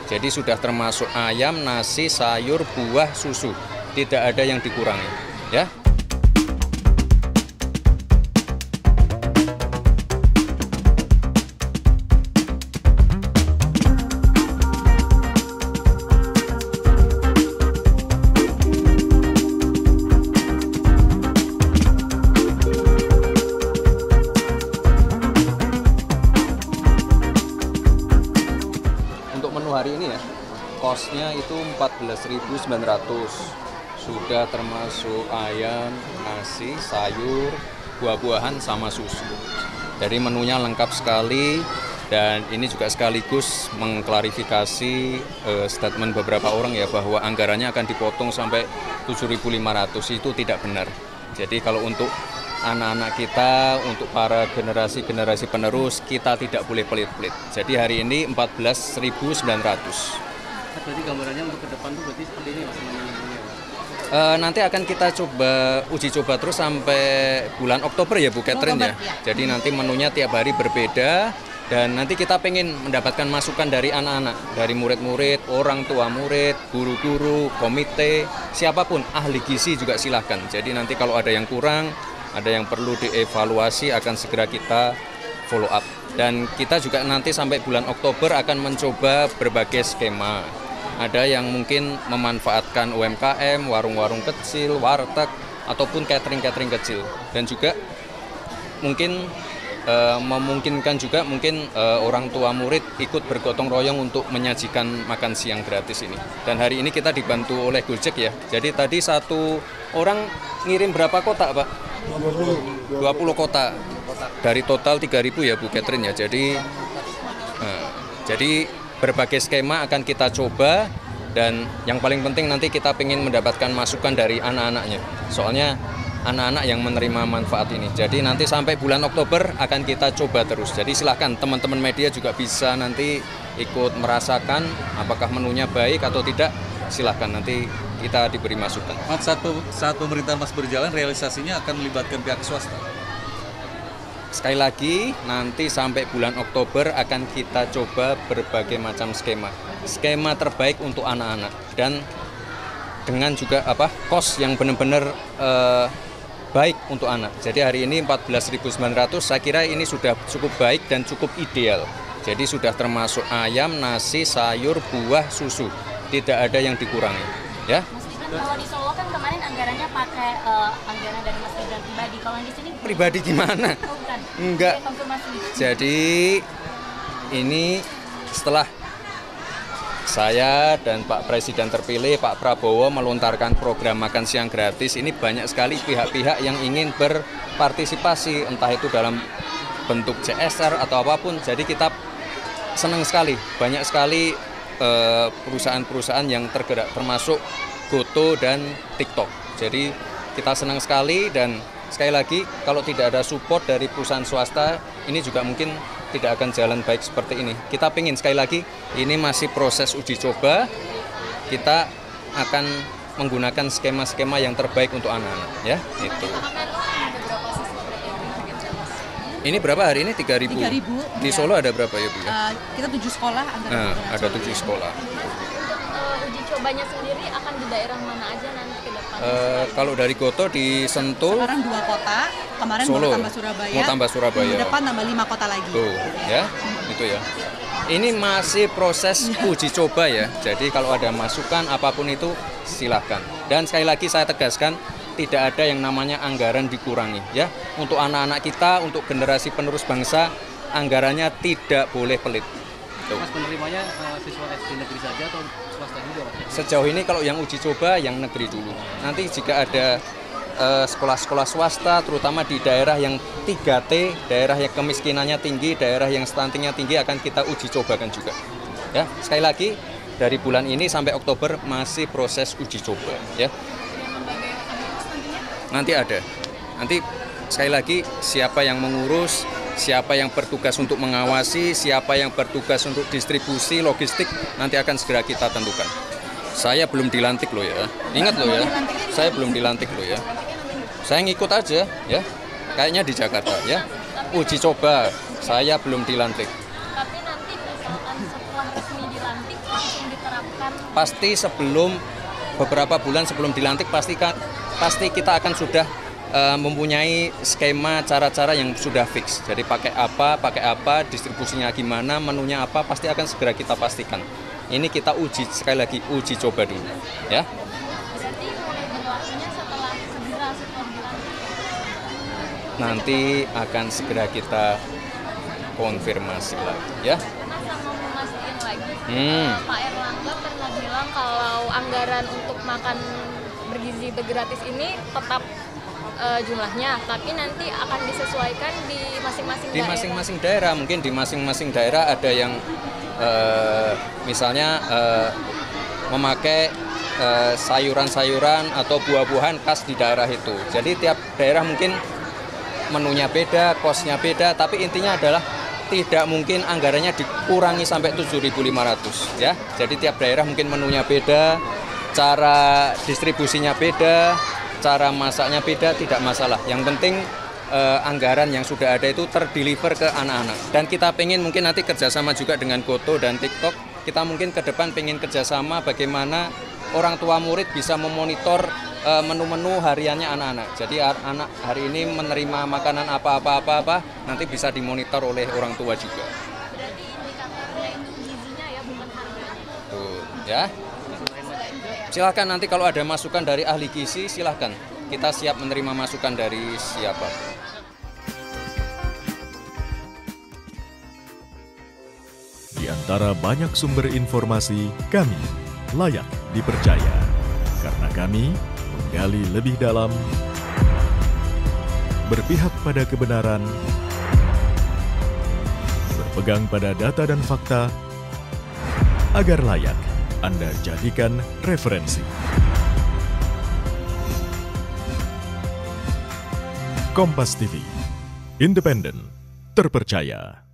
Jadi sudah termasuk ayam, nasi, sayur, buah, susu. Tidak ada yang dikurangi, ya. Untuk menu hari ini ya, kosnya itu 14.900. Sudah termasuk ayam, nasi, sayur, buah-buahan sama susu. Jadi menunya lengkap sekali dan ini juga sekaligus mengklarifikasi statement beberapa orang ya bahwa anggarannya akan dipotong sampai 7.500 itu tidak benar. Jadi kalau untuk anak-anak kita, untuk para generasi-generasi penerus, kita tidak boleh pelit-pelit. Jadi hari ini 14.900. Berarti gambarannya untuk ke depan tuh berarti seperti ini Mas? Nanti akan kita coba uji coba terus sampai bulan Oktober ya Bu Catherine ya. Jadi nanti menunya tiap hari berbeda dan nanti kita pengen mendapatkan masukan dari anak-anak, dari murid-murid, orang tua murid, guru-guru, komite, siapapun, ahli gizi juga silahkan. Jadi nanti kalau ada yang kurang, ada yang perlu dievaluasi akan segera kita follow up. Dan kita juga nanti sampai bulan Oktober akan mencoba berbagai skema. Ada yang mungkin memanfaatkan UMKM, warung-warung kecil, warteg, ataupun catering-catering kecil. Dan juga mungkin memungkinkan juga mungkin orang tua murid ikut bergotong royong untuk menyajikan makan siang gratis ini. Dan hari ini kita dibantu oleh Gojek ya. Jadi tadi satu orang ngirim berapa kotak Pak? 20 kotak. Dari total 3.000 ya Bu Catherine ya. Jadi berbagai skema akan kita coba dan yang paling penting nanti kita ingin mendapatkan masukan dari anak-anaknya. Soalnya anak-anak yang menerima manfaat ini. Jadi nanti sampai bulan Oktober akan kita coba terus. Jadi silahkan teman-teman media juga bisa nanti ikut merasakan apakah menunya baik atau tidak. Silahkan nanti kita diberi masukan. Saat pemerintah Mas berjalan, realisasinya akan melibatkan pihak swasta. Sekali lagi, nanti sampai bulan Oktober akan kita coba berbagai macam skema. Skema terbaik untuk anak-anak dan dengan juga kos yang benar-benar baik untuk anak. Jadi hari ini 14.900, saya kira ini sudah cukup baik dan cukup ideal. Jadi sudah termasuk ayam, nasi, sayur, buah, susu. Tidak ada yang dikurangi, ya. Kalau di Solo kan kemarin anggarannya pakai anggaran dari Mas Gibran pribadi. Kalau di sini Pribadi gimana? Oh, bukan. Enggak. Konfirmasi. Jadi ini setelah saya dan Pak Presiden terpilih, Pak Prabowo melontarkan program makan siang gratis, ini banyak sekali pihak-pihak yang ingin berpartisipasi, entah itu dalam bentuk CSR atau apapun. Jadi kita senang sekali, banyak sekali perusahaan-perusahaan yang tergerak, termasuk Goto dan TikTok. Jadi kita senang sekali dan sekali lagi kalau tidak ada support dari perusahaan swasta, ini juga mungkin tidak akan jalan baik seperti ini. Kita pengen sekali lagi, ini masih proses uji coba, kita akan menggunakan skema-skema yang terbaik untuk anak-anak, ya. Itu. Ini berapa hari ini? 3.000. 3.000. Di Solo ada berapa ya Bu? Kita 7 sekolah. Ada 7 sekolah. Uji cobanya sendiri akan di daerah mana aja nanti ke depan? Kalau dari Goto di Sentul, Sekarang 2 kota, kemarin Solo. mau tambah Surabaya. Mau tambah Surabaya. Minggu depan tambah 5 kota lagi. Tuh, ya, itu ya. Ini masih proses uji coba ya. Jadi kalau ada masukan apapun itu silahkan. Dan sekali lagi saya tegaskan, tidak ada yang namanya anggaran dikurangi ya. Untuk anak-anak kita, untuk generasi penerus bangsa, anggarannya tidak boleh pelit. Tuh. Mas penerimanya siswa SD negeri saja atau swasta juga Mas? Sejauh ini kalau yang uji coba yang negeri dulu. Nanti jika ada sekolah-sekolah swasta, terutama di daerah yang 3T, daerah yang kemiskinannya tinggi, daerah yang stuntingnya tinggi, akan kita uji cobakan juga. Ya, sekali lagi dari bulan ini sampai Oktober masih proses uji coba. Ya. Nanti ada. Nanti sekali lagi siapa yang mengurus, siapa yang bertugas untuk mengawasi, siapa yang bertugas untuk distribusi, logistik, nanti akan segera kita tentukan. Saya belum dilantik loh ya. Ingat loh ya. Saya belum dilantik loh ya. Saya ngikut aja ya. Kayaknya di Jakarta ya. Uji coba. Saya belum dilantik. Tapi nanti misalkan setelah resmi dilantik langsung diterapkan? Pasti beberapa bulan sebelum dilantik pasti kita akan sudah mempunyai skema cara-cara yang sudah fix. Jadi pakai apa, distribusinya gimana, menunya apa, pasti akan segera kita pastikan. Ini kita uji, sekali lagi uji coba dulu, ya. Berarti mulai berlakunya setelah dilantik. Nanti akan segera kita konfirmasi lagi, ya. Karena sama memastikan lagi, Pak Erlangga pernah bilang kalau anggaran untuk makan bergizi bergratis ini tetap jumlahnya, tapi nanti akan disesuaikan di masing-masing Di daerah. masing-masing daerah, mungkin di masing-masing daerah ada yang misalnya memakai sayuran-sayuran atau buah-buahan khas di daerah itu. Jadi tiap daerah mungkin menunya beda, kosnya beda, tapi intinya adalah tidak mungkin anggarannya dikurangi sampai 7.500 ya. Jadi tiap daerah mungkin menunya beda, cara distribusinya beda, cara masaknya beda, tidak masalah. Yang penting anggaran yang sudah ada itu terdeliver ke anak-anak. Dan kita pengen mungkin nanti kerjasama juga dengan Goto dan TikTok. Kita mungkin ke depan pengen kerjasama bagaimana orang tua murid bisa memonitor menu-menu hariannya anak-anak. Jadi anak hari ini menerima makanan apa, nanti bisa dimonitor oleh orang tua juga. Berarti indikatornya itu gizinya ya, bukan harganya. Tuh, ya. Silahkan nanti kalau ada masukan dari ahli gizi, silahkan. Kita siap menerima masukan dari siapa. Di antara banyak sumber informasi, kami layak dipercaya. Karena kami menggali lebih dalam, berpihak pada kebenaran, berpegang pada data dan fakta, agar layak Anda jadikan referensi. Kompas TV, independen, terpercaya.